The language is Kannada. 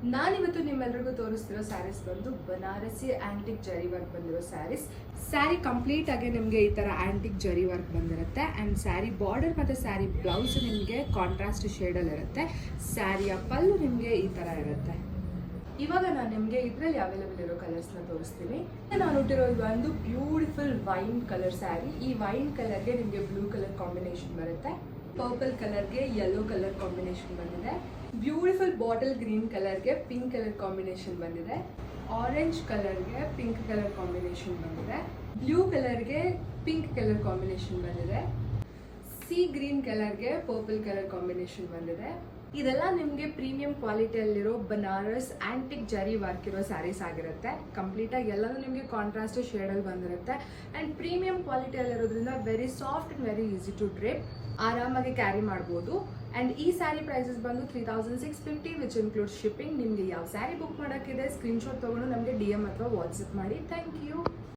ನಾನಿವತ್ತು ನಿಮ್ಮೆಲ್ಲರಿಗೂ ತೋರಿಸ್ತಿರೋ ಸ್ಯಾರೀಸ್ ಬಂದು ಬನಾರಸಿ ಆಂಟಿಕ್ ಜರಿ ವರ್ಕ್ ಬಂದಿರೋ ಸ್ಯಾರೀಸ್. ಸ್ಯಾರಿ ಕಂಪ್ಲೀಟ್ ಆಗಿ ನಿಮಗೆ ಈ ತರ ಆಂಟಿಕ್ ಜರಿ ವರ್ಕ್ ಬಂದಿರುತ್ತೆ ಅಂಡ್ ಸ್ಯಾರಿ ಬಾರ್ಡರ್ ಮತ್ತೆ ಸ್ಯಾರಿ ಬ್ಲೌಸ್ ನಿಮಗೆ ಕಾಂಟ್ರಾಸ್ಟ್ ಶೇಡಲ್ಲಿ ಇರುತ್ತೆ. ಸ್ಯಾರಿಯ ಪಲ್ಲು ನಿಮಗೆ ಈ ತರ ಇರುತ್ತೆ. ಇವಾಗ ನಾನು ನಿಮಗೆ ಇದರಲ್ಲಿ ಅವೈಲೇಬಲ್ ಇರೋ ಕಲರ್ಸ್ನ ತೋರಿಸ್ತೀನಿ. ನಾನು ಹುಟ್ಟಿರೋದು ಒಂದು ಬ್ಯೂಟಿಫುಲ್ ವೈನ್ ಕಲರ್ ಸ್ಯಾರಿ. ಈ ವೈನ್ ಕಲರ್ಗೆ ನಿಮಗೆ ಬ್ಲೂ ಕಲರ್ ಕಾಂಬಿನೇಷನ್ ಬರುತ್ತೆ, ಪರ್ಪಲ್ ಕಲರ್ಗೆ ಯೆಲ್ಲೋ ಕಲರ್ ಕಾಂಬಿನೇಷನ್ ಬಂದಿದೆ, ಬ್ಯೂಟಿಫುಲ್ ಬಾಟಲ್ ಗ್ರೀನ್ ಕಲರ್ಗೆ ಪಿಂಕ್ ಕಲರ್ ಕಾಂಬಿನೇಷನ್ ಬಂದಿದೆ, ಆರೆಂಜ್ ಕಲರ್ಗೆ ಪಿಂಕ್ ಕಲರ್ ಕಾಂಬಿನೇಷನ್ ಬಂದಿದೆ, ಬ್ಲೂ ಕಲರ್ಗೆ ಪಿಂಕ್ ಕಲರ್ ಕಾಂಬಿನೇಷನ್ ಬಂದಿದೆ, ಸಿ ಗ್ರೀನ್ ಕಲರ್ಗೆ ಪರ್ಪಲ್ ಕಲರ್ ಕಾಂಬಿನೇಷನ್ ಬಂದಿದೆ. ಇದೆಲ್ಲ ನಿಮಗೆ ಪ್ರೀಮಿಯಂ ಕ್ವಾಲಿಟಿಯಲ್ಲಿರೋ ಬನಾರಸ್ ಆಂಟಿಕ್ ಜರಿ ವರ್ಕ್ ಇರೋ ಸ್ಯಾರೀಸ್ ಆಗಿರುತ್ತೆ. ಕಂಪ್ಲೀಟಾಗಿ ಎಲ್ಲನೂ ನಿಮಗೆ ಕಾಂಟ್ರಾಸ್ಟ್ ಶೇಡಲ್ಲಿ ಬಂದಿರುತ್ತೆ ಆ್ಯಂಡ್ ಪ್ರೀಮಿಯಂ ಕ್ವಾಲಿಟಿಯಲ್ಲಿರೋದ್ರಿಂದ very soft and very easy to drape, ಆರಾಮಾಗಿ ಕ್ಯಾರಿ ಮಾಡ್ಬೋದು. ಆ್ಯಂಡ್ ಈ ಸ್ಯಾರಿ ಪ್ರೈಸಸ್ ಬಂದು 3650 ವಿಚ್ ಇನ್ಕ್ಲೂಡ್ ಶಿಪ್ಪಿಂಗ್. ನಿಮಗೆ ಯಾವ ಸ್ಯಾರಿ ಬುಕ್ ಮಾಡೋಕ್ಕಿದೆ ಸ್ಕ್ರೀನ್ಶಾಟ್ ತೊಗೊಂಡು ನಮಗೆ DM ಅಥವಾ ವಾಟ್ಸಪ್ ಮಾಡಿ. Thank you.